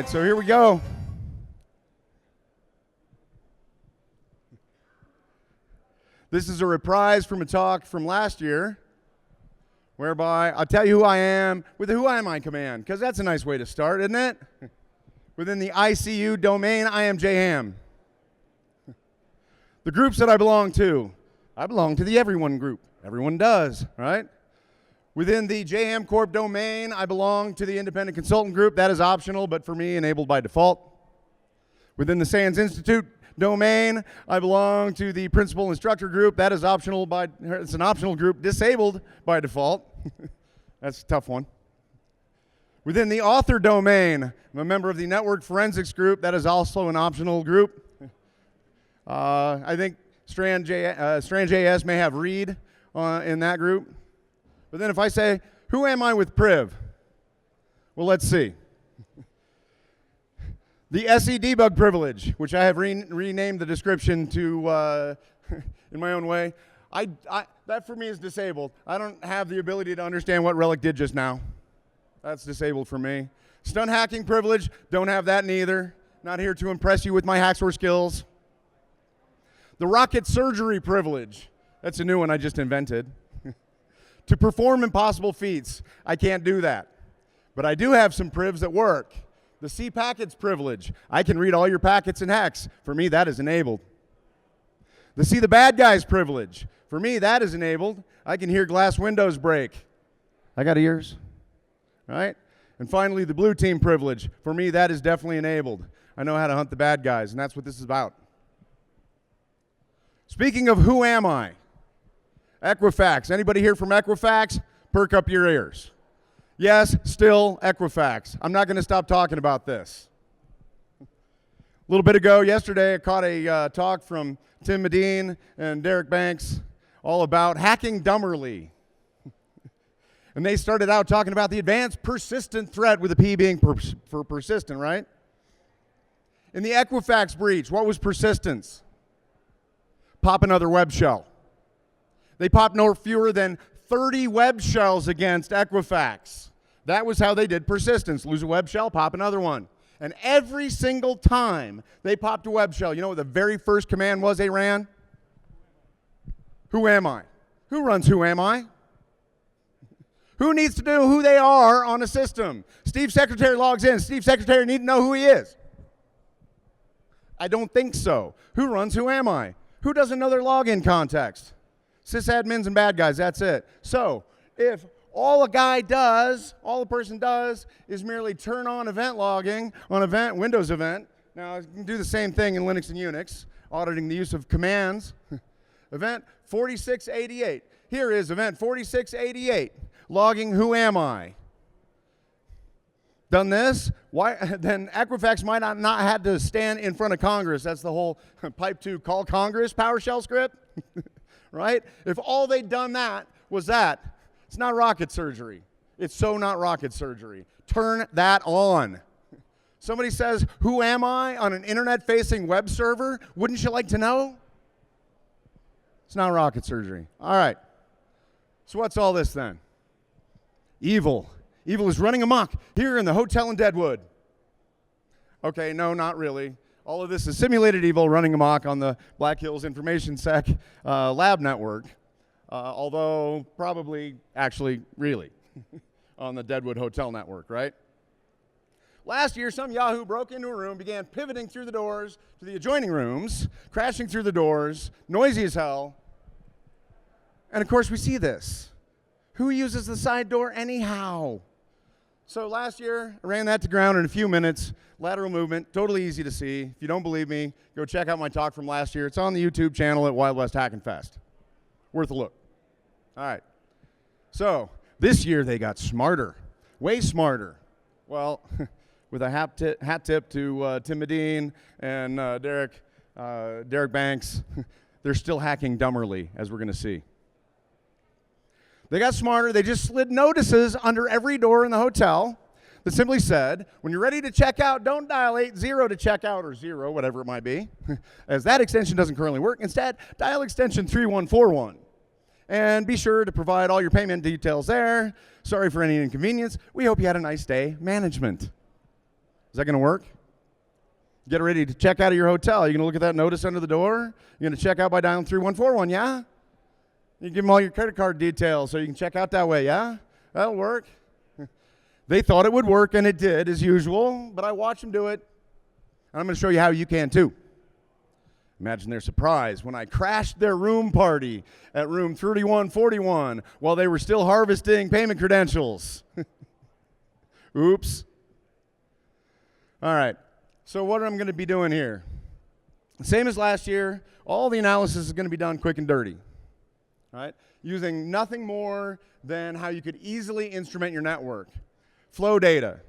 right, so here we go. This is a reprise from a talk from last year, whereby I'll tell you who I am with the Who Am I command, because that's a nice way to start, isn't it? Within the ICU domain, I am JHAM. The groups that I belong to the Everyone group. Everyone does, right? Within the JHAM Corp domain, I belong to the Independent Consultant group. That is optional, but for me, enabled by default. Within the SANS Institute domain, I belong to the Principal Instructor group. That is optional it's an optional group, disabled by default. That's a tough one. Within the author domain, I'm a member of the Network Forensics group. That is also an optional group. I think StrandJS may have read in that group. But then if I say, who am I with Priv? Well, let's see. The SE debug privilege, which I have renamed the description to in my own way, that for me is disabled. I don't have the ability to understand what Relic did just now. That's disabled for me. Stunt hacking privilege, don't have that neither. Not here to impress you with my hacksaw skills. The rocket surgery privilege, that's a new one I just invented. To perform impossible feats, I can't do that. But I do have some privs that work. The C packets privilege, I can read all your packets in hex. For me, that is enabled. The see the bad guys privilege, for me, that is enabled. I can hear glass windows break. I got ears, right? And finally, the blue team privilege, for me, that is definitely enabled. I know how to hunt the bad guys, and that's what this is about. Speaking of who am I? Equifax. Anybody here from Equifax? Perk up your ears. Yes, still Equifax. I'm not going to stop talking about this. A little bit ago, yesterday, I caught a talk from Tim Medine and Derek Banks all about hacking dummerly. And they started out talking about the advanced persistent threat, with a P being for persistent, right? In the Equifax breach, what was persistence? Pop another web shell. They popped no fewer than 30 web shells against Equifax. That was how they did persistence. Lose a web shell, pop another one. And every single time they popped a web shell, you know what the very first command was they ran? Who am I? Who runs who am I? Who needs to know who they are on a system? Steve Secretary logs in. Steve Secretary need to know who he is. I don't think so. Who runs who am I? Who doesn't know their login context? Sysadmins and bad guys, that's it. So if all a person does is merely turn on event logging on Windows event. Now you can do the same thing in Linux and Unix, auditing the use of commands. Event 4688. Here is event 4688, logging who am I. Done this, then Equifax might not had to stand in front of Congress. That's the whole pipe to call Congress PowerShell script, right? If all they'd done that was that, it's not rocket surgery. It's so not rocket surgery. Turn that on. Somebody says, who am I on an internet-facing web server? Wouldn't you like to know? It's not rocket surgery. All right. So what's all this then? Evil. Evil is running amok here in the hotel in Deadwood. Okay, no, not really. All of this is simulated evil running amok on the Black Hills Information Sec lab network, although probably actually really on the Deadwood hotel network, right? Last year, some Yahoo broke into a room, began pivoting through the doors to the adjoining rooms, crashing through the doors, noisy as hell. And of course, we see this. Who uses the side door anyhow? So last year, I ran that to ground in a few minutes. Lateral movement, totally easy to see. If you don't believe me, go check out my talk from last year. It's on the YouTube channel at Wild West Hackin' Fest. Worth a look. All right. So this year they got smarter, way smarter. Well, with a hat tip to Tim Medine and Derek Banks, they're still hacking dummerly, as we're going to see. They got smarter. They just slid notices under every door in the hotel that simply said, when you're ready to check out, don't dial 80 to check out, or 0, whatever it might be, as that extension doesn't currently work. Instead, dial extension 3141. And be sure to provide all your payment details there. Sorry for any inconvenience. We hope you had a nice day. Management. Is that going to work? Get ready to check out of your hotel. You're going to look at that notice under the door. You're going to check out by dialing 3141, yeah? You give them all your credit card details so you can check out that way, yeah? That'll work. They thought it would work, and it did, as usual, but I watched them do it. And I'm going to show you how you can, too. Imagine their surprise when I crashed their room party at room 3141 while they were still harvesting payment credentials. Oops. All right. So what I'm going to be doing here, same as last year, all the analysis is going to be done quick and dirty, right? Using nothing more than how you could easily instrument your network. Flow data,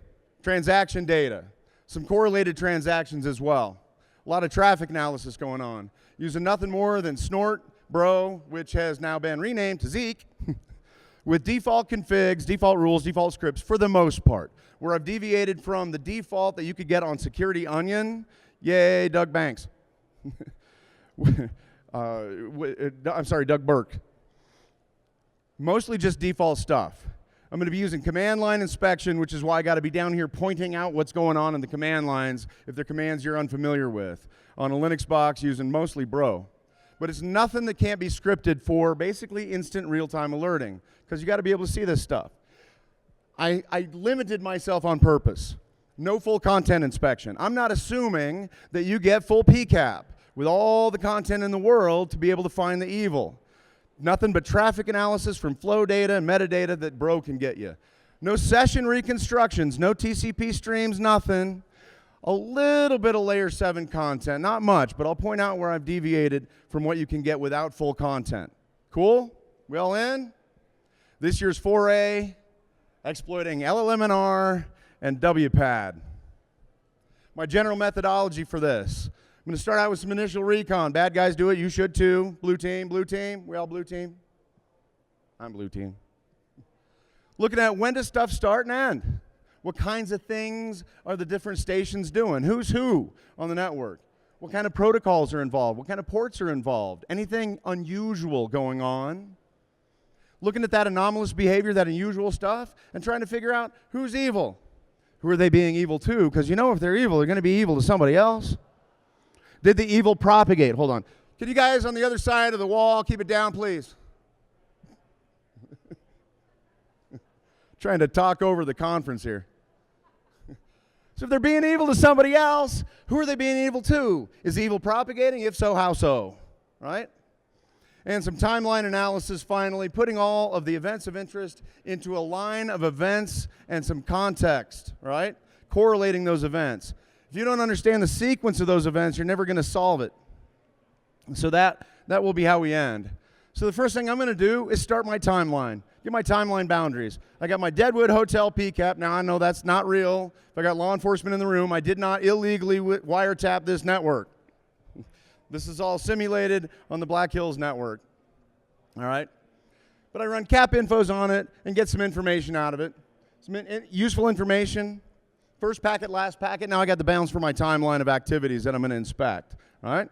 transaction data, some correlated transactions as well. A lot of traffic analysis going on. Using nothing more than Snort, Bro, which has now been renamed to Zeke, with default configs, default rules, default scripts for the most part. Where I've deviated from the default that you could get on Security Onion. Yay, Doug Banks. I'm sorry, Doug Burke. Mostly just default stuff. I'm going to be using command line inspection, which is why I got to be down here pointing out what's going on in the command lines if they're commands you're unfamiliar with. On a Linux box, using mostly Bro. But it's nothing that can't be scripted for basically instant real-time alerting, because you got to be able to see this stuff. I limited myself on purpose. No full content inspection. I'm not assuming that you get full PCAP with all the content in the world to be able to find the evil. Nothing but traffic analysis from flow data and metadata that Bro can get you. No session reconstructions, no TCP streams, nothing. A little bit of layer 7 content, not much, but I'll point out where I've deviated from what you can get without full content. Cool? We all in? This year's foray, exploiting LLMNR and WPAD. My general methodology for this. I'm going to start out with some initial recon. Bad guys do it. You should too. Blue team, blue team. We all blue team? I'm blue team. Looking at when does stuff start and end? What kinds of things are the different stations doing? Who's who on the network? What kind of protocols are involved? What kind of ports are involved? Anything unusual going on? Looking at that anomalous behavior, that unusual stuff, and trying to figure out who's evil. Who are they being evil to? Because you know if they're evil, they're going to be evil to somebody else. Did the evil propagate? Hold on. Can you guys on the other side of the wall keep it down, please? Trying to talk over the conference here. So if they're being evil to somebody else, who are they being evil to? Is evil propagating? If so, how so? Right? And some timeline analysis finally, putting all of the events of interest into a line of events and some context, right? Correlating those events. If you don't understand the sequence of those events, you're never going to solve it. And so that will be how we end. So the first thing I'm going to do is start my timeline. Get my timeline boundaries. I got my Deadwood hotel PCAP. Now I know that's not real. If I got law enforcement in the room, I did not illegally wiretap this network. This is all simulated on the Black Hills network. All right? But I run cap infos on it and get some information out of it. Some useful information. First packet, last packet. Now I got the bounds for my timeline of activities that I'm going to inspect. All right?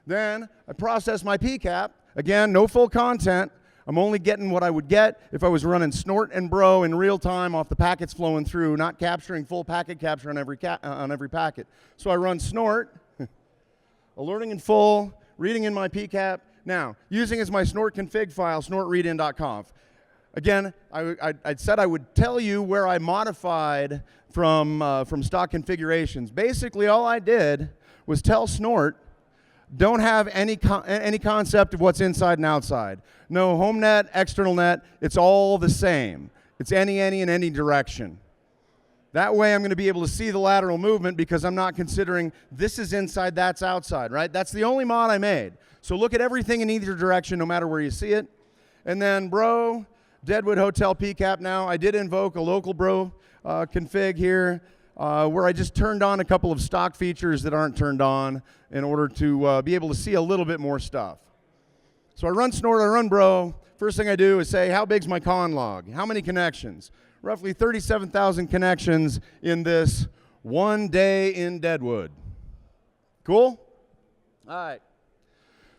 Then I process my PCAP. Again, no full content. I'm only getting what I would get if I was running Snort and Bro in real time off the packets flowing through, not capturing full packet capture on every packet. So I run Snort, alerting in full, reading in my PCAP. Now, using as my Snort config file, snortreadin.conf. Again, I said I would tell you where I modified from stock configurations. Basically, all I did was tell Snort, don't have any concept of what's inside and outside. No home net, external net, it's all the same. It's any in any direction. That way I'm going to be able to see the lateral movement because I'm not considering this is inside, that's outside, right? That's the only mod I made. So look at everything in either direction no matter where you see it. And then Bro, Deadwood Hotel PCAP now. I did invoke a local Bro config here. Where I just turned on a couple of stock features that aren't turned on in order to be able to see a little bit more stuff. So I run Snort, I run Bro. First thing I do is say, how big's my con log? How many connections? Roughly 37,000 connections in this one day in Deadwood. Cool? All right.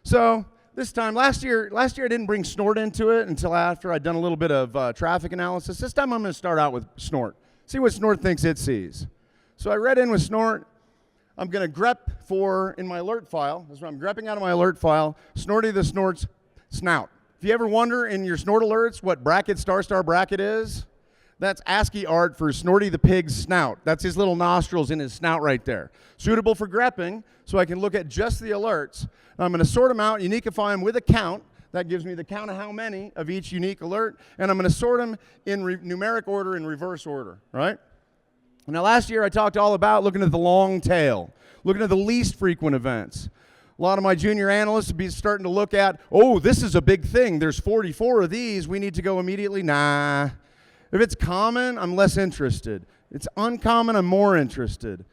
So this time, last year I didn't bring Snort into it until after I'd done a little bit of traffic analysis. This time I'm going to start out with Snort. See what Snort thinks it sees. So I read in with Snort. I'm going to grep for, in my alert file, this is what I'm grepping out of my alert file, Snorty the Snort's snout. If you ever wonder in your Snort alerts what bracket star bracket is, that's ASCII art for Snorty the pig's snout. That's his little nostrils in his snout right there. Suitable for grepping, so I can look at just the alerts. And I'm going to sort them out, uniquify them with a count. That gives me the count of how many of each unique alert. And I'm going to sort them in numeric order in reverse order, right? Now, last year I talked all about looking at the long tail, looking at the least frequent events. A lot of my junior analysts would be starting to look at, oh, this is a big thing. There's 44 of these. We need to go immediately. Nah. If it's common, I'm less interested. It's uncommon, I'm more interested.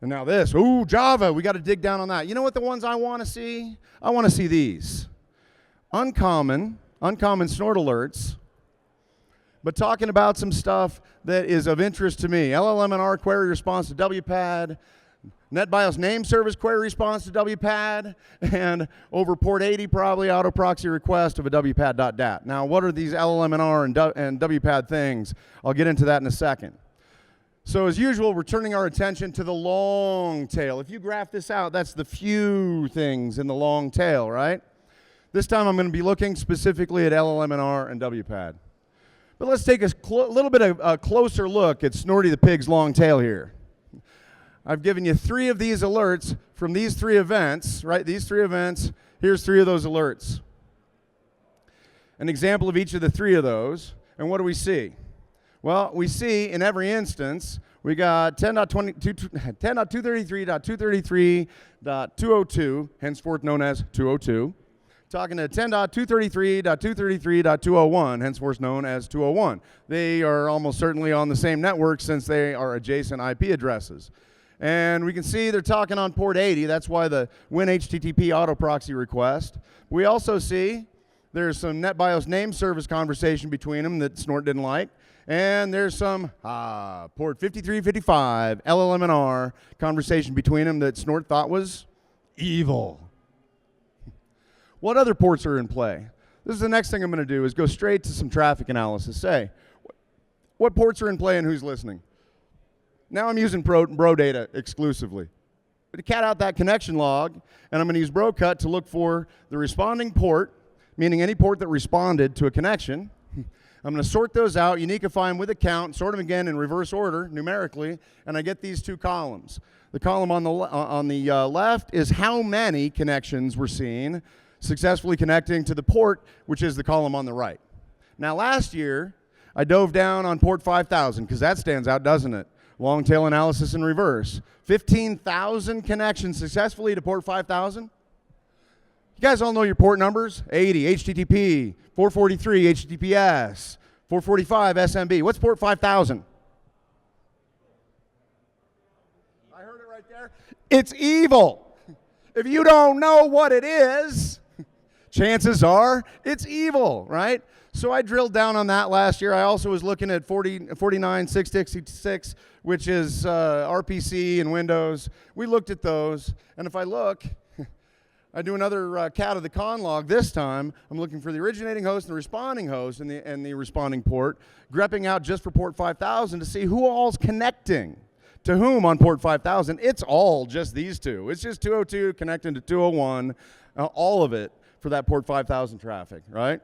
And now this, ooh, Java, we got to dig down on that. You know what the ones I want to see? I want to see these. Uncommon Snort alerts, but talking about some stuff that is of interest to me. LLMNR query response to WPAD, NetBIOS name service query response to WPAD, and over port 80 probably auto proxy request of a WPAD.dat. Now, what are these LLMNR and WPAD things? I'll get into that in a second. So as usual, we're turning our attention to the long tail. If you graph this out, that's the few things in the long tail, right? This time I'm going to be looking specifically at LLMNR and WPAD. But let's take a little bit of a closer look at Snorty the pig's long tail here. I've given you 3 of these alerts from these 3 events, right? These 3 events, here's 3 of those alerts. An example of each of the 3 of those, and what do we see? Well, we see in every instance, we got 10.233.233.202, henceforth known as 202, talking to 10.233.233.201, henceforth known as 201. They are almost certainly on the same network since they are adjacent IP addresses. And we can see they're talking on port 80. That's why the win HTTP auto proxy request. We also see there's some NetBIOS name service conversation between them that Snort didn't like. And there's some port 5355 LLMNR conversation between them that Snort thought was evil. What other ports are in play? This is the next thing I'm going to do is go straight to some traffic analysis. Say, what ports are in play and who's listening? Now I'm using bro data exclusively. To cat out that connection log, and I'm going to use brocut to look for the responding port, meaning any port that responded to a connection. I'm going to sort those out, uniquify them with a count, sort them again in reverse order numerically, and I get these 2 columns. The column on the left is how many connections we're seeing successfully connecting to the port, which is the column on the right. Now last year, I dove down on port 5000 because that stands out, doesn't it? Long tail analysis in reverse. 15,000 connections successfully to port 5000. You guys all know your port numbers? 80, HTTP, 443, HTTPS, 445, SMB. What's port 5000? I heard it right there. It's evil. If you don't know what it is, chances are it's evil, right? So I drilled down on that last year. I also was looking at 49666, which is RPC and Windows. We looked at those, and if I look, I do another cat of the con log. This time, I'm looking for the originating host and the responding host and the responding port, grepping out just for port 5000 to see who all's connecting to whom on port 5000. It's all just these 2. It's just 202 connecting to 201, all of it for that port 5000 traffic, right?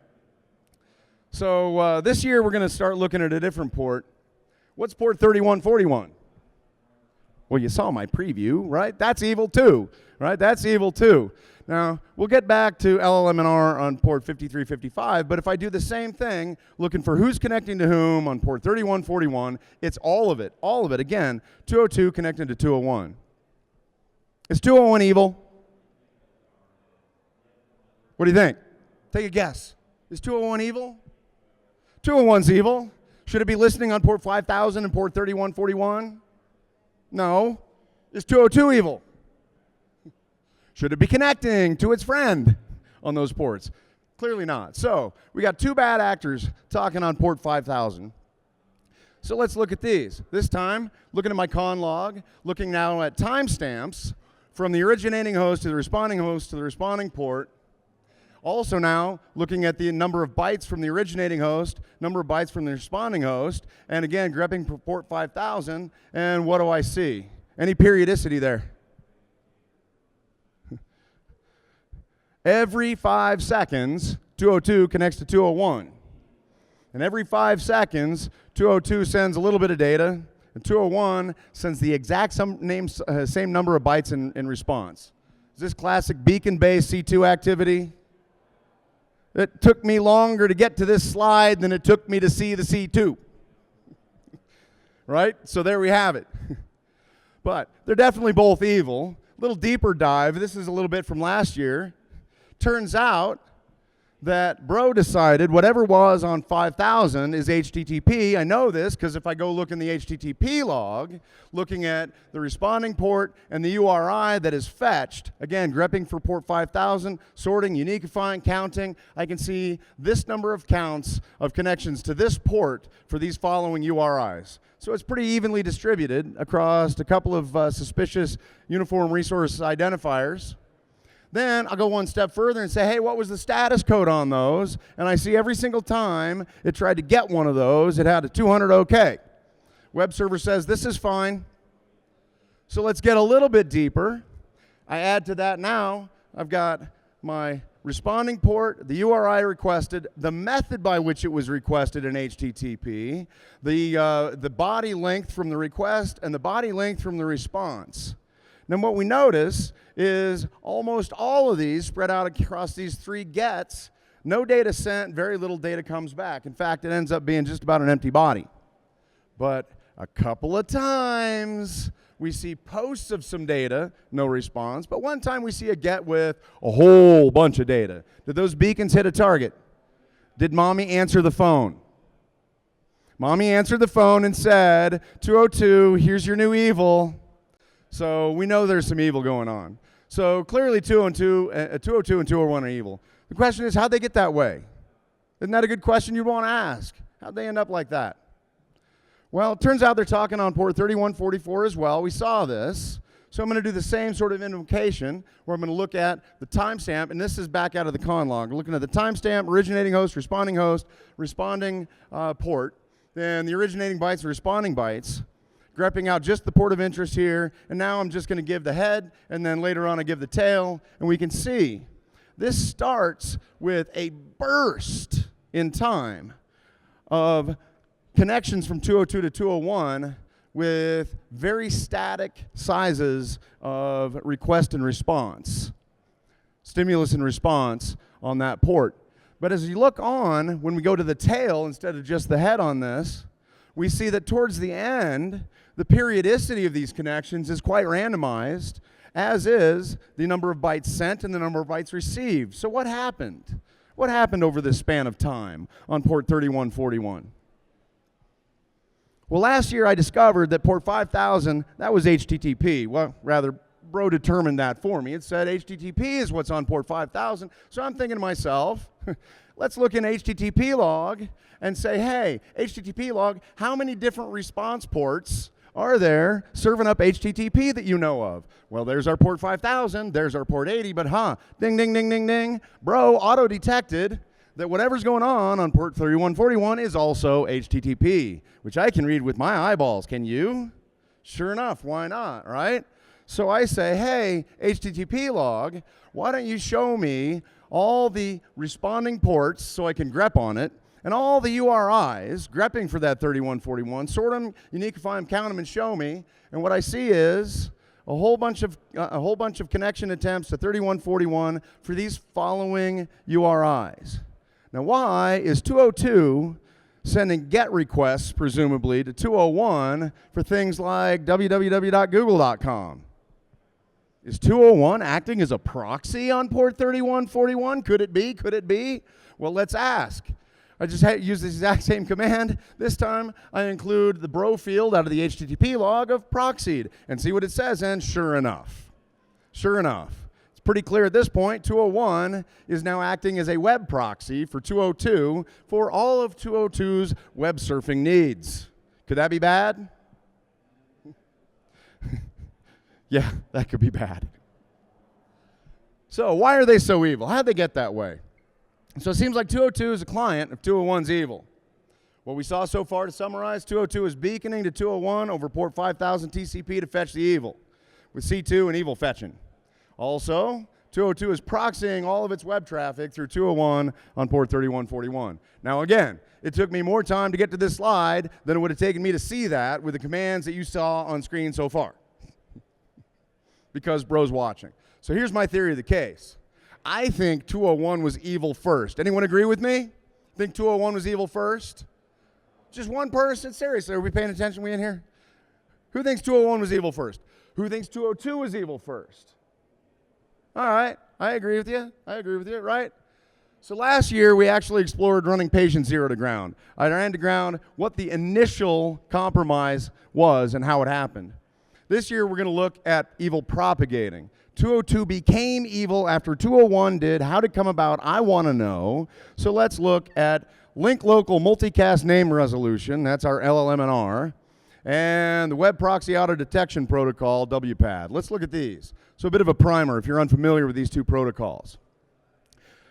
So this year, we're going to start looking at a different port. What's port 3141? Well, you saw my preview, right? That's evil too, right? That's evil too. Now, we'll get back to LLMNR on port 5355, but if I do the same thing, looking for who's connecting to whom on port 3141, it's all of it. All of it. Again, 202 connecting to 201. Is 201 evil? What do you think? Take a guess. Is 201 evil? 201's evil. Should it be listening on port 5000 and port 3141? No. Is 202 evil? Should it be connecting to its friend on those ports? Clearly not. So we got 2 bad actors talking on port 5000. So let's look at these. This time, looking at my con log, looking now at timestamps from the originating host to the responding host to the responding port. Also now, looking at the number of bytes from the originating host, number of bytes from the responding host, and again, grepping for port 5000, and what do I see? Any periodicity there? Every 5 seconds, 202 connects to 201. And every 5 seconds, 202 sends a little bit of data, and 201 sends the exact same number of bytes in response. Is this classic beacon-based C2 activity? It took me longer to get to this slide than it took me to see the C2. Right? So there we have it. But they're definitely both evil. A little deeper dive. This is a little bit from last year. Turns out that Bro decided whatever was on 5000 is HTTP. I know this because if I go look in the HTTP log, looking at the responding port and the URI that is fetched, again, grepping for port 5000, sorting, uniquifying, counting, I can see this number of counts of connections to this port for these following URIs. So it's pretty evenly distributed across a couple of suspicious uniform resource identifiers. Then I'll go one step further and say, hey, what was the status code on those? And I see every single time it tried to get one of those, it had a 200 OK. Web server says this is fine. So let's get a little bit deeper. I add to that now, I've got my responding port, the URI requested, the method by which it was requested in HTTP, the body length from the request, and the body length from the response. Now what we notice is almost all of these spread out across these 3 gets, no data sent, very little data comes back. In fact, it ends up being just about an empty body. But a couple of times we see posts of some data, no response, but one time we see a get with a whole bunch of data. Did those beacons hit a target? Did mommy answer the phone? Mommy answered the phone and said, 202, here's your new evil. So we know there's some evil going on. So clearly 202 and 201 are evil. The question is, how'd they get that way? Isn't that a good question you'd want to ask? How'd they end up like that? Well, it turns out they're talking on port 3144 as well. We saw this. So I'm going to do the same sort of invocation where I'm going to look at the timestamp, and this is back out of the con log. We're looking at the timestamp, originating host, responding port, then the originating bytes, the responding bytes, grepping out just the port of interest here, and now I'm just going to give the head, and then later on I give the tail, and we can see this starts with a burst in time of connections from 202 to 201 with very static sizes of request and response, stimulus and response on that port. But as you look on, when we go to the tail instead of just the head on this, we see that towards the end, the periodicity of these connections is quite randomized, as is the number of bytes sent and the number of bytes received. So what happened? What happened over this span of time on port 3141? Well, last year I discovered that port 5000, that was HTTP. Well, rather, Bro determined that for me. It said HTTP is what's on port 5000. So I'm thinking to myself, let's look in HTTP log and say, hey, HTTP log, how many different response ports are there serving up HTTP that you know of? Well, there's our port 5000, there's our port 80, but ding, ding, ding, ding, ding. Bro auto-detected that whatever's going on port 3141 is also HTTP, which I can read with my eyeballs. Can you? Sure enough, why not, right? So I say, hey, HTTP log, why don't you show me all the responding ports so I can grep on it, and all the URIs, grepping for that 3141, sort them, uniquify them, count them, and show me. And what I see is a whole bunch of connection attempts to 3141 for these following URIs. Now, why is 202 sending GET requests, presumably, to 201 for things like www.google.com? Is 201 acting as a proxy on port 3141? Could it be? Could it be? Well, let's ask. I just use the exact same command. This time, I include the bro field out of the HTTP log of proxied and see what it says, and sure enough, it's pretty clear at this point, 201 is now acting as a web proxy for 202 for all of 202's web surfing needs. Could that be bad? Yeah, that could be bad. So why are they so evil? How'd they get that way? So it seems like 202 is a client of 201's evil. What we saw so far, to summarize, 202 is beaconing to 201 over port 5000 TCP to fetch the evil, with C2 and evil fetching. Also, 202 is proxying all of its web traffic through 201 on port 3141. Now again, it took me more time to get to this slide than it would have taken me to see that with the commands that you saw on screen so far. Because bro's watching. So here's my theory of the case. I think 201 was evil first. Anyone agree with me? Think 201 was evil first? Just one person? Seriously, are we paying attention? We in here? Who thinks 201 was evil first? Who thinks 202 was evil first? All right, I agree with you. I agree with you, right? So last year, we actually explored running patient zero to ground. I ran to ground what the initial compromise was and how it happened. This year, we're going to look at evil propagating. 202 became evil after 201 did. How did it come about? I want to know. So let's look at link local multicast name resolution. That's our LLMNR. And the web proxy auto detection protocol, WPAD. Let's look at these. So a bit of a primer if you're unfamiliar with these two protocols.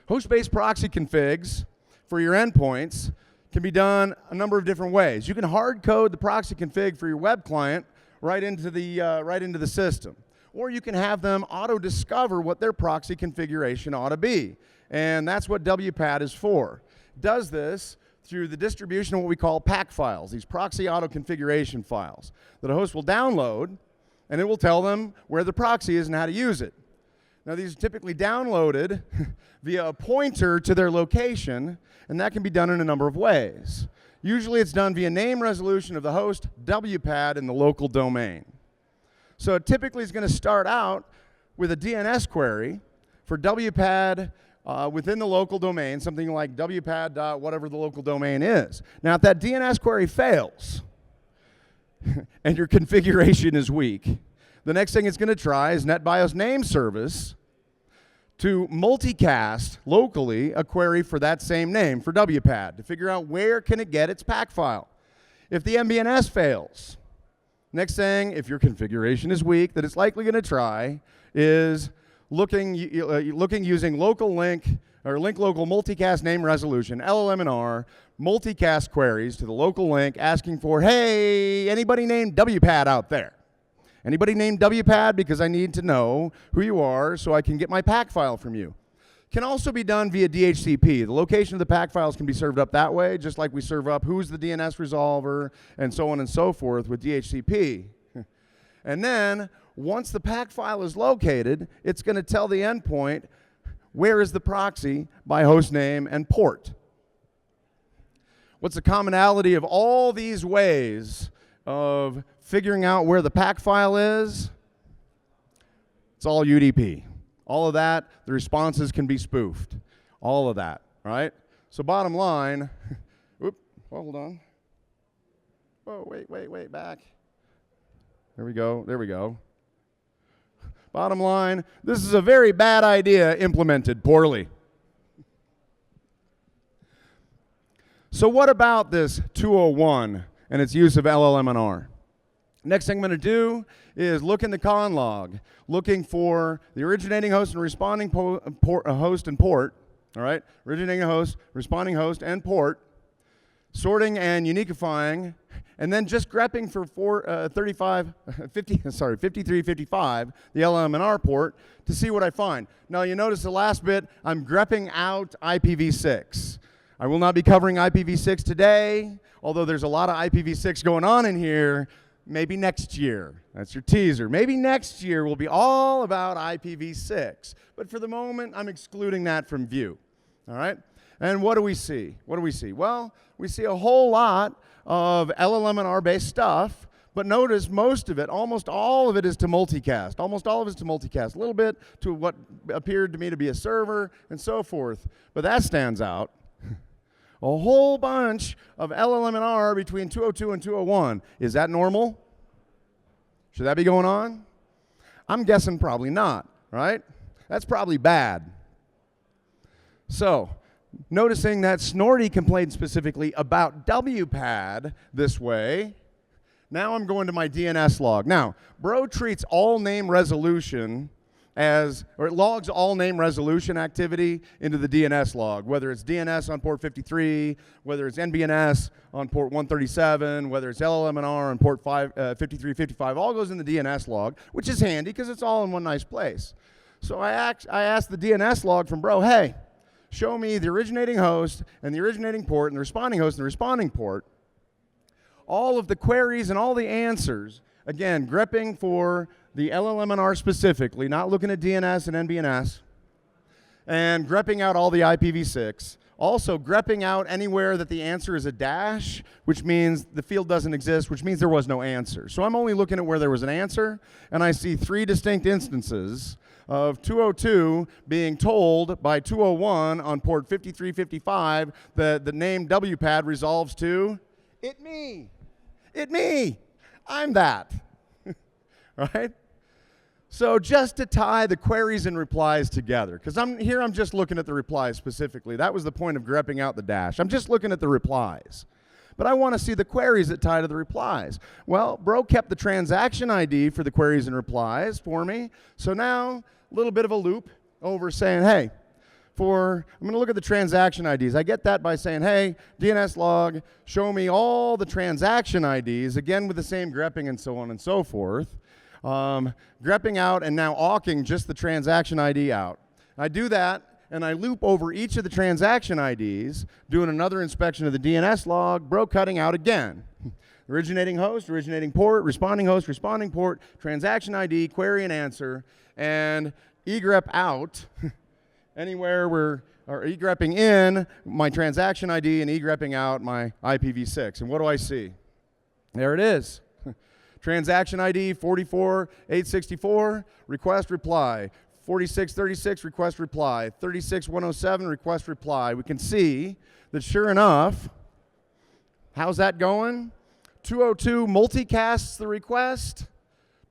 Host-based proxy configs for your endpoints can be done a number of different ways. You can hard code the proxy config for your web client right into the system. Or you can have them auto-discover what their proxy configuration ought to be. And that's what WPAD is for. It does this through the distribution of what we call pack files, these proxy auto-configuration files that a host will download, and it will tell them where the proxy is and how to use it. Now, these are typically downloaded via a pointer to their location, and that can be done in a number of ways. Usually, it's done via name resolution of the host, WPAD, and the local domain. So it typically is going to start out with a DNS query for WPAD within the local domain, something like WPAD whatever the local domain is. Now, if that DNS query fails and your configuration is weak, the next thing it's going to try is NetBIOS name service to multicast locally a query for that same name, for WPAD, to figure out where can it get its pack file. If the MBNS fails, next thing, if your configuration is weak, that it's likely going to try is looking using local link or link local multicast name resolution, LLMNR, multicast queries to the local link asking for, hey, anybody named WPAD out there? Anybody named WPAD? Because I need to know who you are so I can get my pack file from you. Can also be done via DHCP. The location of the pack files can be served up that way, just like we serve up who's the DNS resolver and so on and so forth with DHCP. And then, once the pack file is located, it's going to tell the endpoint where is the proxy by host name and port. What's the commonality of all these ways of figuring out where the pack file is? It's all UDP. All of that, the responses can be spoofed. All of that, right? So bottom line, hold on. Oh, wait, back. There we go. Bottom line, this is a very bad idea implemented poorly. So what about this 201 and its use of LLMNR? Next thing I'm going to do is look in the con log, looking for the originating host and responding host and port, all right? Originating host, responding host, and port, sorting and uniquifying, and then just grepping for 5355, the LLMNR port, to see what I find. Now, you notice the last bit, I'm grepping out IPv6. I will not be covering IPv6 today, although there's a lot of IPv6 going on in here. Maybe next year. That's your teaser. Maybe next year will be all about IPv6. But for the moment, I'm excluding that from view. All right? And what do we see? Well, we see a whole lot of LLMNR-based stuff, but notice most of it, almost all of it is to multicast. Almost all of it is to multicast. A little bit to what appeared to me to be a server and so forth. But that stands out. A whole bunch of LLMNR between 202 and 201. Is that normal? Should that be going on? I'm guessing probably not, right? That's probably bad. So, noticing that Snorty complained specifically about WPAD this way, now I'm going to my DNS log. Now, Bro treats all name resolution or it logs all name resolution activity into the DNS log, whether it's DNS on port 53, whether it's NBNS on port 137, whether it's LLMNR on port 5355, all goes in the DNS log, which is handy because it's all in one nice place. So I asked the DNS log from Bro, hey, show me the originating host and the originating port and the responding host and the responding port, all of the queries and all the answers, again, grepping for the LLMNR specifically, not looking at DNS and NBNS, and grepping out all the IPv6. Also, grepping out anywhere that the answer is a dash, which means the field doesn't exist, which means there was no answer. So I'm only looking at where there was an answer, and I see 3 distinct instances of 202 being told by 201 on port 5355 that the name WPAD resolves to, it me, I'm that, right? So just to tie the queries and replies together, because I'm just looking at the replies specifically. That was the point of grepping out the dash. I'm just looking at the replies. But I want to see the queries that tie to the replies. Well, Bro kept the transaction ID for the queries and replies for me. So now, a little bit of a loop over saying, hey, I'm going to look at the transaction IDs. I get that by saying, hey, DNS log, show me all the transaction IDs, again with the same grepping and so on and so forth. Grepping out and now awking just the transaction ID out. I do that, and I loop over each of the transaction IDs, doing another inspection of the DNS log, Bro cutting out again. Originating host, originating port, responding host, responding port, transaction ID, query and answer, and egrep out anywhere or egrepping in my transaction ID and egrepping out my IPv6. And what do I see? There it is. Transaction ID 44864, request reply. 4636, request reply. 36107, request reply. We can see that sure enough, how's that going? 202 multicasts the request,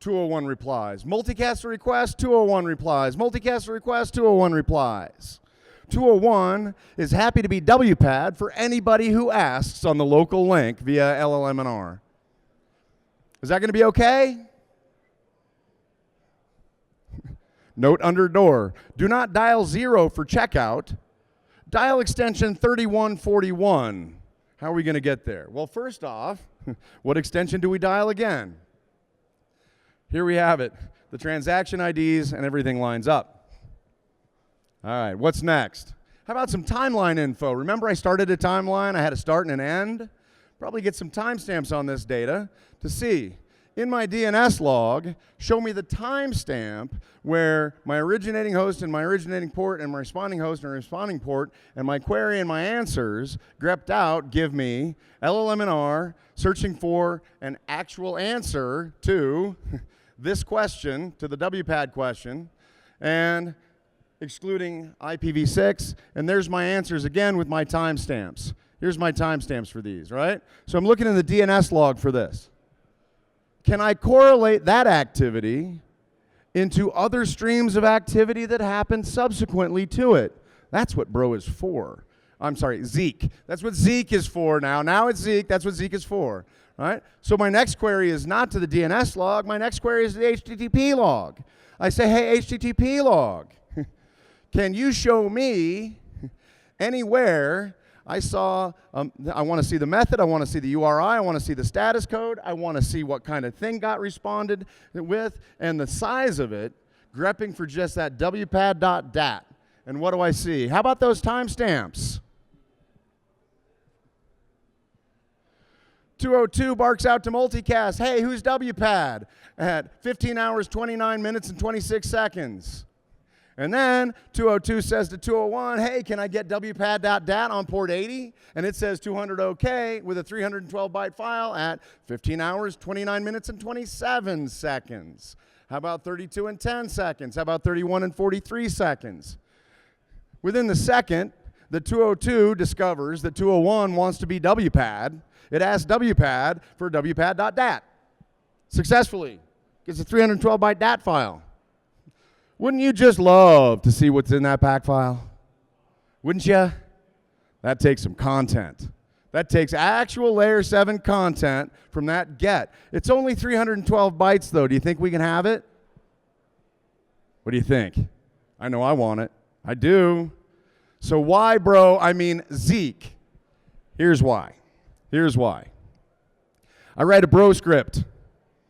201 replies. Multicast the request, 201 replies. Multicast the request, 201 replies. 201 is happy to be WPAD for anybody who asks on the local link via LLMNR. Is that going to be okay? Note under door. Do not dial 0 for checkout. Dial extension 3141. How are we going to get there? Well, first off, what extension do we dial again? Here we have it. The transaction IDs and everything lines up. All right, what's next? How about some timeline info? Remember I started a timeline? I had a start and an end. Probably get some timestamps on this data to see. In my DNS log, show me the timestamp where my originating host and my originating port and my responding host and responding port and my query and my answers grepped out give me LLMNR searching for an actual answer to this question, to the WPAD question, and excluding IPv6, and there's my answers again with my timestamps. Here's my timestamps for these, right? So I'm looking in the DNS log for this. Can I correlate that activity into other streams of activity that happen subsequently to it? That's what Bro is for. I'm sorry, Zeke. That's what Zeke is for now. Now it's Zeke. That's what Zeke is for. Right? So my next query is not to the DNS log. My next query is to the HTTP log. I say, hey, HTTP log, can you show me anywhere I saw, I want to see the method, I want to see the URI, I want to see the status code, I want to see what kind of thing got responded with, and the size of it, grepping for just that WPAD.dat. And what do I see? How about those timestamps? 202 barks out to multicast, hey, who's WPAD? At 15 hours, 29 minutes, and 26 seconds. And then 202 says to 201, hey, can I get WPAD.dat on port 80? And it says 200 OK with a 312-byte file at 15 hours, 29 minutes, and 27 seconds. How about 32 and 10 seconds? How about 31 and 43 seconds? Within the second, the 202 discovers that 201 wants to be WPAD. It asks WPAD for WPAD.dat. Successfully gets a 312-byte DAT file. Wouldn't you just love to see what's in that pack file? Wouldn't you? That takes some content. That takes actual layer 7 content from that get. It's only 312 bytes, though. Do you think we can have it? What do you think? I know I want it. I do. So why, bro? I mean, Zeke. Here's why. Here's why. I write a bro script.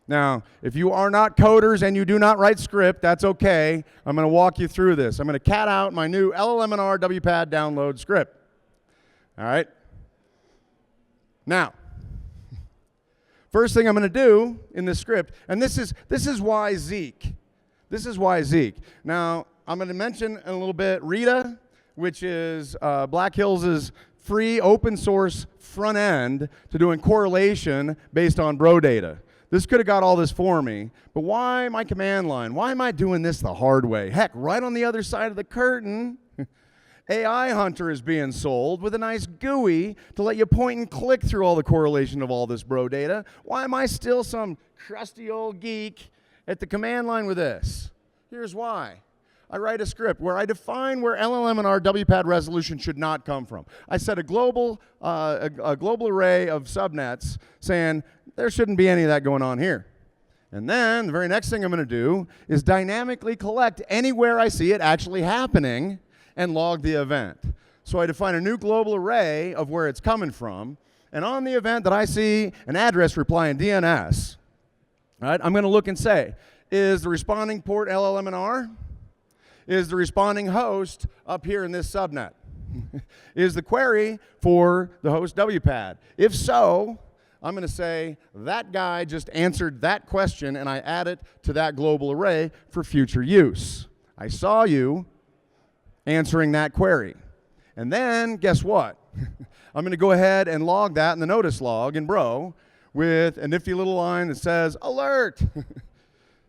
Now, if you are not coders and you do not write script, that's okay. I'm going to walk you through this. I'm going to cat out my new LLMNR WPAD download script. All right? Now, first thing I'm going to do in this script, and this is why Zeke. This is why Zeke. Now, I'm going to mention in a little bit Rita, which is Black Hills' free open source front end to doing correlation based on bro data. This could have got all this for me, but why my command line? Why am I doing this the hard way? Heck, right on the other side of the curtain, AI Hunter is being sold with a nice GUI to let you point and click through all the correlation of all this bro data. Why am I still some crusty old geek at the command line with this? Here's why. I write a script where I define where LLMNR WPAD resolution should not come from. I set a global array of subnets saying there shouldn't be any of that going on here. And then the very next thing I'm going to do is dynamically collect anywhere I see it actually happening and log the event. So I define a new global array of where it's coming from. And on the event that I see an address reply in DNS, right, I'm going to look and say, is the responding port LLMNR? Is the responding host up here in this subnet? Is the query for the host WPAD? If so, I'm going to say that guy just answered that question and I add it to that global array for future use. I saw you answering that query. And then, guess what? I'm going to go ahead and log that in the notice log in Bro with a nifty little line that says, alert!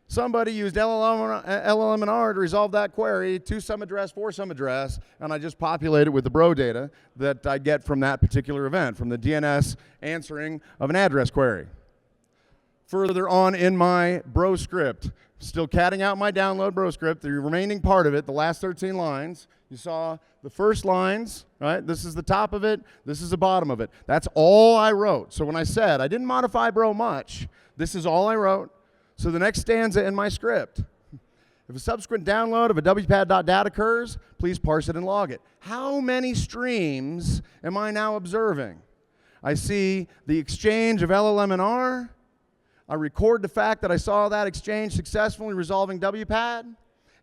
Somebody used LLMNR to resolve that query to some address for some address, and I just populate it with the bro data that I get from that particular event, from the DNS answering of an address query. Further on in my bro script, still catting out my download bro script, the remaining part of it, the last 13 lines, you saw the first lines, right? This is the top of it, this is the bottom of it. That's all I wrote. So when I said I didn't modify bro much, this is all I wrote. So the next stanza in my script, if a subsequent download of a WPAD.dat occurs, please parse it and log it. How many streams am I now observing? I see the exchange of LLMNR. I record the fact that I saw that exchange successfully resolving WPAD.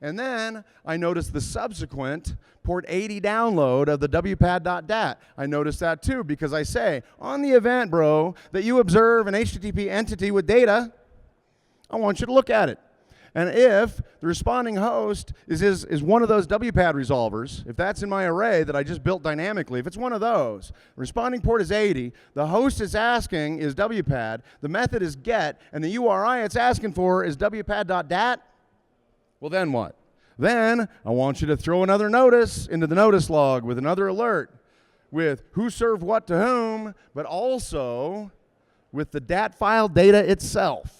And then I notice the subsequent port 80 download of the WPAD.dat. I notice that too because I say, on the event, bro, that you observe an HTTP entity with data, I want you to look at it. And if the responding host is one of those WPAD resolvers, if that's in my array that I just built dynamically, if it's one of those, the responding port is 80, the host is asking is WPAD, the method is get, and the URI it's asking for is WPAD.dat, well then what? Then I want you to throw another notice into the notice log with another alert with who served what to whom, but also with the DAT file data itself.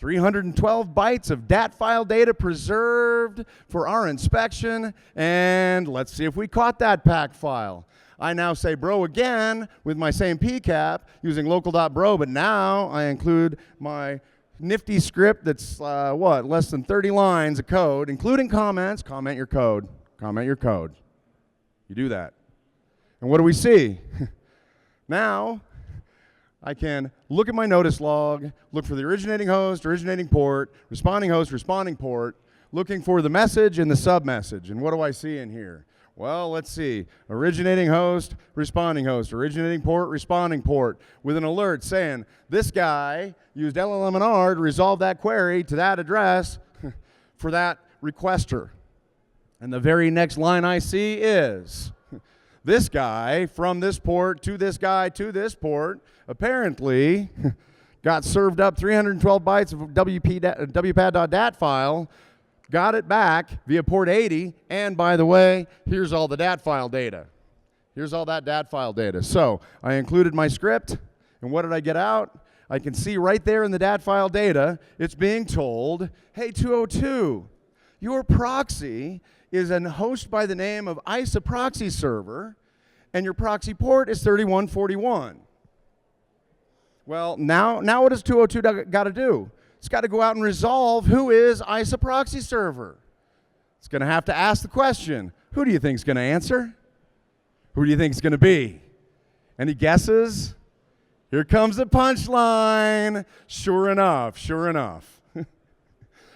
312 bytes of DAT file data preserved for our inspection, and let's see if we caught that pack file. I now say bro again with my same PCAP using local.bro, but now I include my nifty script that's, less than 30 lines of code, including comments. Comment your code. Comment your code. You do that. And what do we see? Now, I can look at my notice log, look for the originating host, originating port, responding host, responding port, looking for the message and the sub-message. And what do I see in here? Well, let's see. Originating host, originating port, responding port, with an alert saying, this guy used LLMNR to resolve that query to that address for that requester. And the very next line I see is, this guy from this port to this guy to this port apparently got served up 312 bytes of WPAD.dat file, got it back via port 80, and by the way, here's all the DAT file data. Here's all that DAT file data. So I included my script, and what did I get out? I can see right there in the DAT file data, it's being told, hey, 202, your proxy is a host by the name of ISA proxy server, and your proxy port is 3141. Well, now what does 202 got to do? It's got to go out and resolve who is ISA proxy server. It's going to have to ask the question, who do you think is going to answer? Who do you think is going to be? Any guesses? Here comes the punchline. Sure enough, sure enough.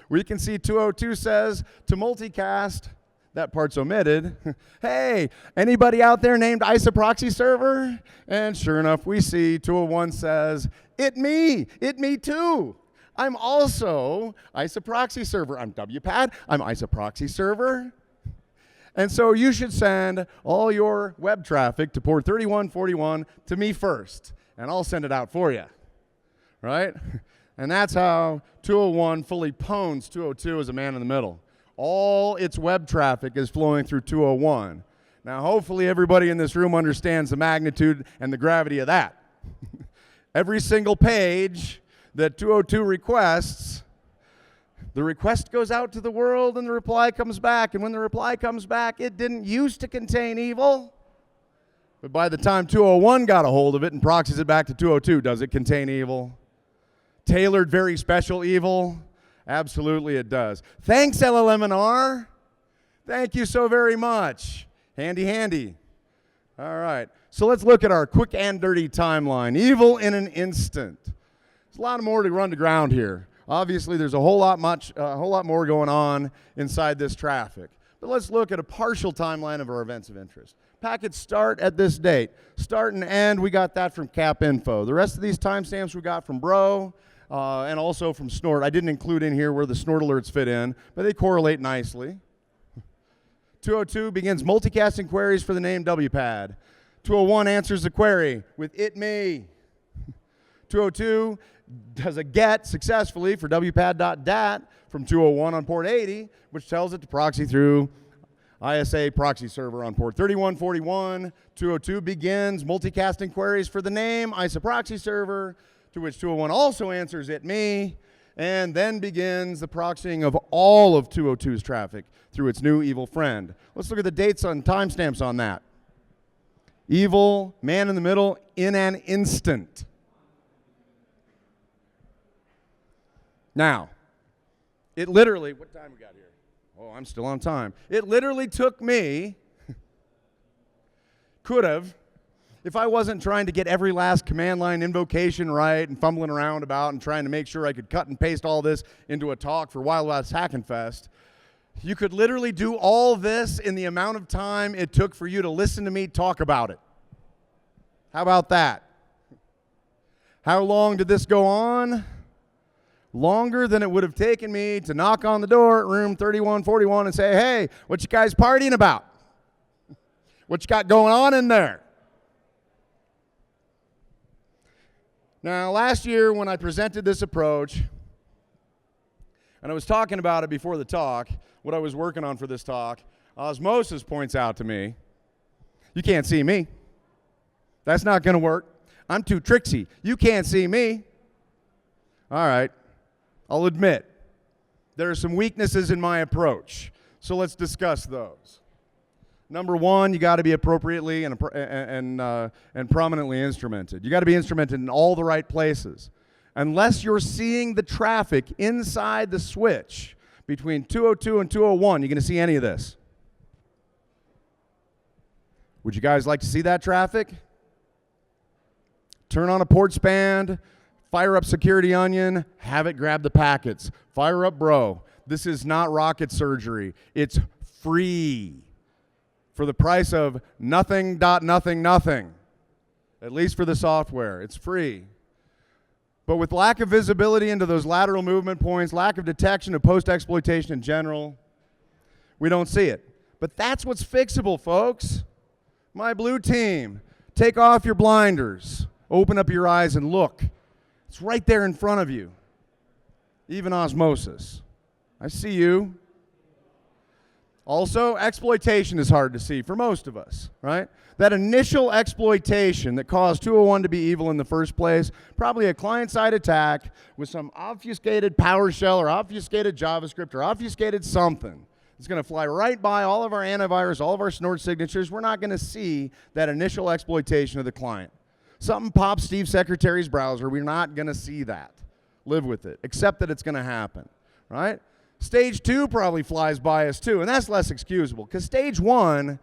We can see 202 says to multicast, that part's omitted. Hey, anybody out there named Proxy server? And sure enough, we see 201 says, it me too. I'm also Proxy server. I'm WPAD, I'm Proxy server. And so you should send all your web traffic to port 3141 to me first, and I'll send it out for you, right? And that's how 201 fully pwns 202 as a man in the middle. All its web traffic is flowing through 201. Now, hopefully everybody in this room understands the magnitude and the gravity of that. Every single page that 202 requests, the request goes out to the world and the reply comes back. And when the reply comes back, it didn't used to contain evil. But by the time 201 got a hold of it and proxies it back to 202, does it contain evil? Tailored, very special evil? Absolutely it does. Thanks, LLMNR. Thank you so very much. Handy, handy. All right. So let's look at our quick and dirty timeline. Evil in an instant. There's a lot more to run to ground here. Obviously, there's a whole lot more going on inside this traffic. But let's look at a partial timeline of our events of interest. Packets start at this date. Start and end, we got that from Cap Info. The rest of these timestamps we got from Bro and also from Snort. I didn't include in here where the Snort alerts fit in, but they correlate nicely. 202 begins multicasting queries for the name WPAD. 201 answers the query with it me. 202 does a get successfully for WPAD.dat from 201 on port 80, which tells it to proxy through ISA proxy server on port 3141. 202 begins multicasting queries for the name ISA proxy server, to which 201 also answers it me, and then begins the proxying of all of 202's traffic through its new evil friend. Let's look at the dates on timestamps on that. Evil, man in the middle, in an instant. Now, it literally, what time we got here? Oh, I'm still on time. It literally took me, could have, if I wasn't trying to get every last command line invocation right and fumbling around about and trying to make sure I could cut and paste all this into a talk for Wild West Hackin' Fest, you could literally do all this in the amount of time it took for you to listen to me talk about it. How about that? How long did this go on? Longer than it would have taken me to knock on the door at room 3141 and say, hey, what you guys partying about? What you got going on in there? Now, last year when I presented this approach, and I was talking about it before the talk, what I was working on for this talk, Osmosis points out to me, you can't see me. That's not going to work. I'm too tricksy. You can't see me. All right. I'll admit, there are some weaknesses in my approach, so let's discuss those. Number one, you got to be appropriately and prominently instrumented. You got to be instrumented in all the right places. Unless you're seeing the traffic inside the switch between 202 and 201, you're going to see any of this. Would you guys like to see that traffic? Turn on a port span. Fire up Security Onion, have it grab the packets. Fire up Bro. This is not rocket surgery. It's free for the price of nothing, nothing. At least for the software. It's free. But with lack of visibility into those lateral movement points, lack of detection of post-exploitation in general, we don't see it. But that's what's fixable, folks. My blue team, take off your blinders. Open up your eyes and look. It's right there in front of you. Even Osmosis. I see you. Also, exploitation is hard to see for most of us, right? That initial exploitation that caused 201 to be evil in the first place, probably a client-side attack with some obfuscated PowerShell or obfuscated JavaScript or obfuscated something. It's going to fly right by all of our antivirus, all of our Snort signatures. We're not going to see that initial exploitation of the client. Something pops Steve Secretary's browser, we're not going to see that. Live with it. Accept that it's going to happen, right? Stage 2 probably flies by us too, and that's less excusable because stage one,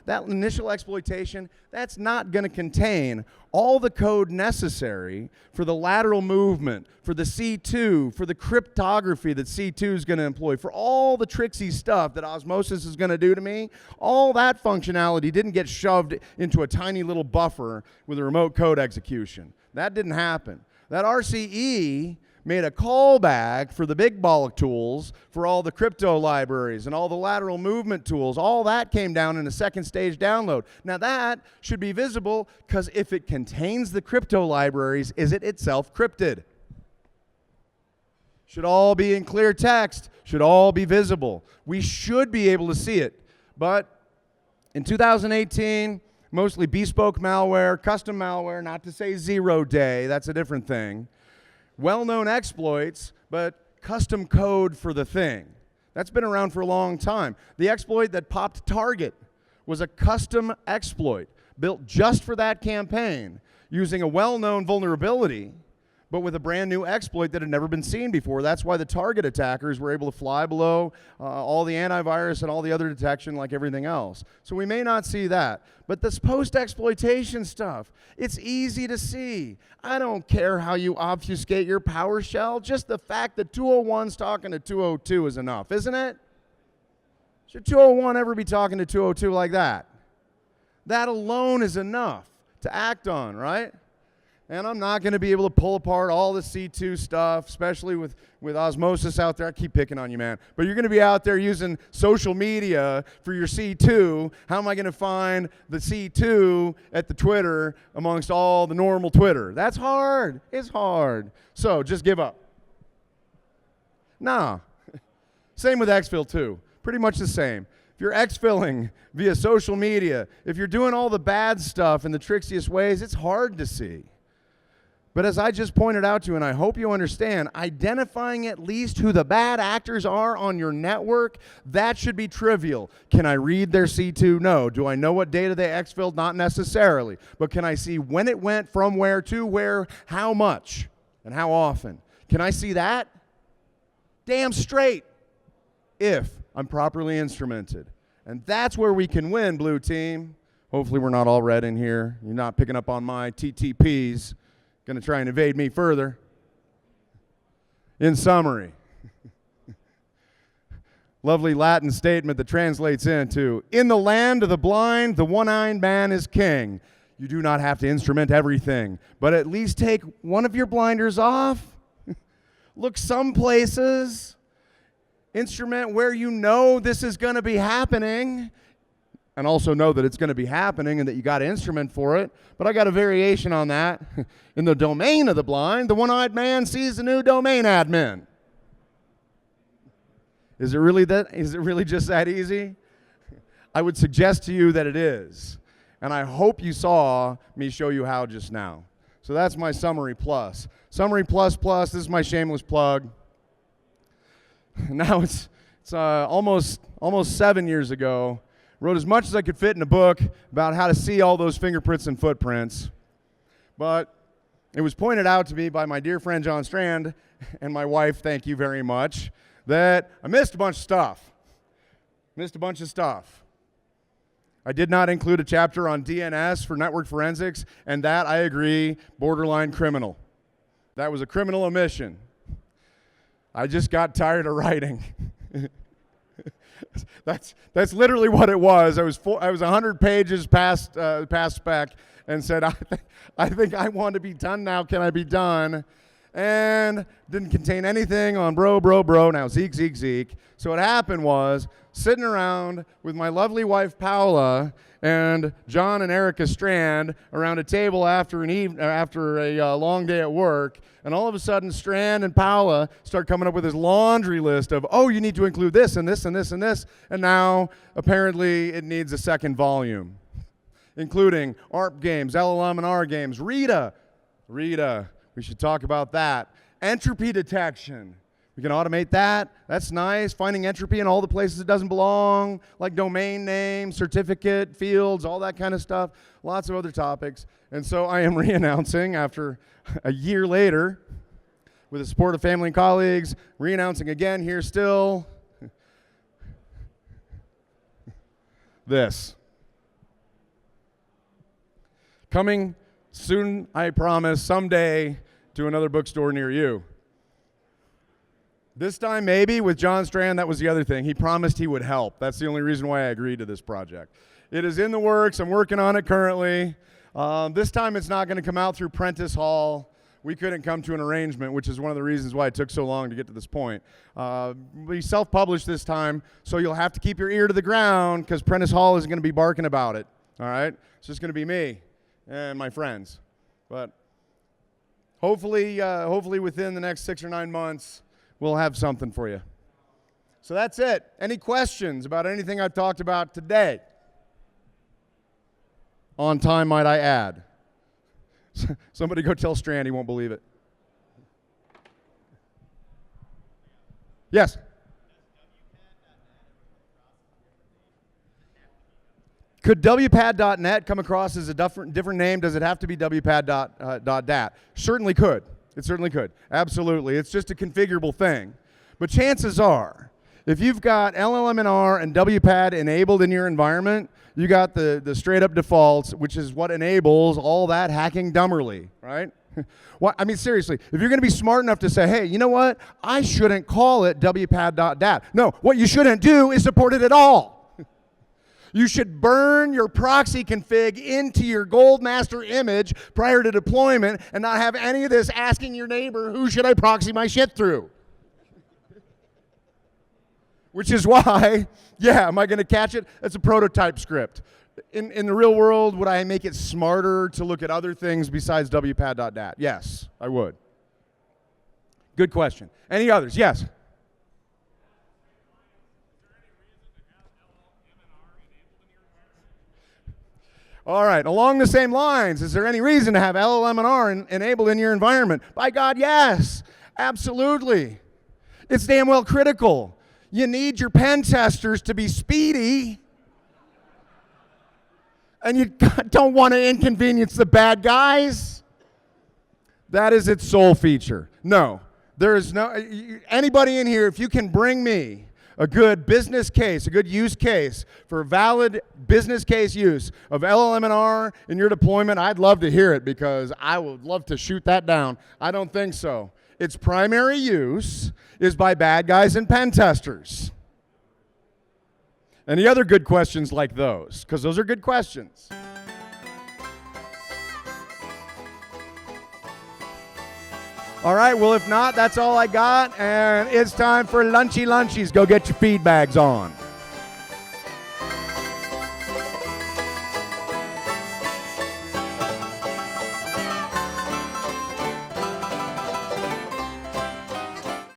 that initial exploitation, that's not going to contain all the code necessary for the lateral movement, for the C2, for the cryptography that C2 is going to employ, for all the tricksy stuff that osmosis is going to do to me. All that functionality didn't get shoved into a tiny little buffer with a remote code execution. That didn't happen. That RCE made a callback for the big bollock tools for all the crypto libraries and all the lateral movement tools. All that came down in a second stage download. Now that should be visible because if it contains the crypto libraries, is it itself crypted? Should all be in clear text, should all be visible. We should be able to see it. But in 2018, mostly bespoke malware, custom malware, not to say 0-day, that's a different thing. Well-known exploits, but custom code for the thing. That's been around for a long time. The exploit that popped Target was a custom exploit built just for that campaign using a well-known vulnerability, but with a brand new exploit that had never been seen before. That's why the Target attackers were able to fly below all the antivirus and all the other detection like everything else. So we may not see that. But this post-exploitation stuff, it's easy to see. I don't care how you obfuscate your PowerShell. Just the fact that 201's talking to 202 is enough, isn't it? Should 201 ever be talking to 202 like that? That alone is enough to act on, right? And I'm not going to be able to pull apart all the C2 stuff, especially with osmosis out there. I keep picking on you, man. But you're going to be out there using social media for your C2. How am I going to find the C2 at the Twitter amongst all the normal Twitter? That's hard. It's hard. So just give up. Nah. Same with exfil too. Pretty much the same. If you're exfilling via social media, if you're doing all the bad stuff in the trickiest ways, it's hard to see. But as I just pointed out to you, and I hope you understand, identifying at least who the bad actors are on your network, that should be trivial. Can I read their C2? No. Do I know what data they exfilled? Not necessarily. But can I see when it went, from where to where, how much, and how often? Can I see that? Damn straight, if I'm properly instrumented. And that's where we can win, blue team. Hopefully we're not all red in here. You're not picking up on my TTPs. Going to try and evade me further. In summary, lovely Latin statement that translates into, in the land of the blind, the one-eyed man is king. You do not have to instrument everything, but at least take one of your blinders off. Look some places. Instrument where you know this is going to be happening, and also know that it's going to be happening and that you got to instrument for it. But I got a variation on that. In the domain of the blind, the one-eyed man sees the new domain admin. Is it really just that easy? I would suggest to you that it is. And I hope you saw me show you how just now. So that's my summary plus. Summary plus, this is my shameless plug. Now it's almost 7 years ago. Wrote as much as I could fit in a book about how to see all those fingerprints and footprints. But it was pointed out to me by my dear friend John Strand and my wife, thank you very much, that I missed a bunch of stuff. I did not include a chapter on DNS for network forensics, and that, I agree, borderline criminal. That was a criminal omission. I just got tired of writing. That's literally what it was. I was 100 pages past spec and said, I think I want to be done now. Can I be done? And didn't contain anything on bro, now Zeke. So what happened was, sitting around with my lovely wife Paula and John and Erica Strand around a table after a long day at work, and all of a sudden Strand and Paula start coming up with this laundry list of, oh, you need to include this and this and this and this, and now apparently it needs a second volume, including ARP games, LLMNR games, Rita, we should talk about that. Entropy detection. We can automate that. That's nice. Finding entropy in all the places it doesn't belong, like domain name, certificate, fields, all that kind of stuff. Lots of other topics. And so I am re-announcing after a year later, with the support of family and colleagues, re-announcing again here still this. Coming soon, I promise, someday to another bookstore near you. This time, maybe, with John Strand, that was the other thing. He promised he would help. That's the only reason why I agreed to this project. It is in the works. I'm working on it currently. This time, it's not going to come out through Prentice Hall. We couldn't come to an arrangement, which is one of the reasons why it took so long to get to this point. We self-published this time, so you'll have to keep your ear to the ground because Prentice Hall isn't going to be barking about it. All right? It's just going to be me and my friends. But hopefully within the next 6 or 9 months, we'll have something for you. So that's it. Any questions about anything I've talked about today? On time, might I add. Somebody go tell Strand, he won't believe it. Yes? Could WPAD.net come across as a different name? Does it have to be WPAD.dat? Certainly could. It certainly could. Absolutely. It's just a configurable thing. But chances are, if you've got LLMNR and WPAD enabled in your environment, you got the straight up defaults, which is what enables all that hacking dummerly, right? Well, I mean, seriously, if you're going to be smart enough to say, hey, you know what? I shouldn't call it WPAD.dat. No, what you shouldn't do is support it at all. You should burn your proxy config into your gold master image prior to deployment and not have any of this asking your neighbor, who should I proxy my shit through? Which is why, yeah, am I going to catch it? It's a prototype script. In the real world, would I make it smarter to look at other things besides WPAD.dat? Yes, I would. Good question. Any others? Yes. All right, along the same lines, is there any reason to have LLMNR enabled in your environment? By God, yes, absolutely. It's damn well critical. You need your pen testers to be speedy, and you don't want to inconvenience the bad guys. That is its sole feature. No, there is no, anybody in here, if you can bring me a good business case, a good use case for valid business case use of LLMNR in your deployment, I'd love to hear it because I would love to shoot that down. I don't think so. Its primary use is by bad guys and pen testers. Any other good questions like those? Because those are good questions. All right, well, if not, that's all I got, and it's time for lunchy lunchies. Go get your feed bags on.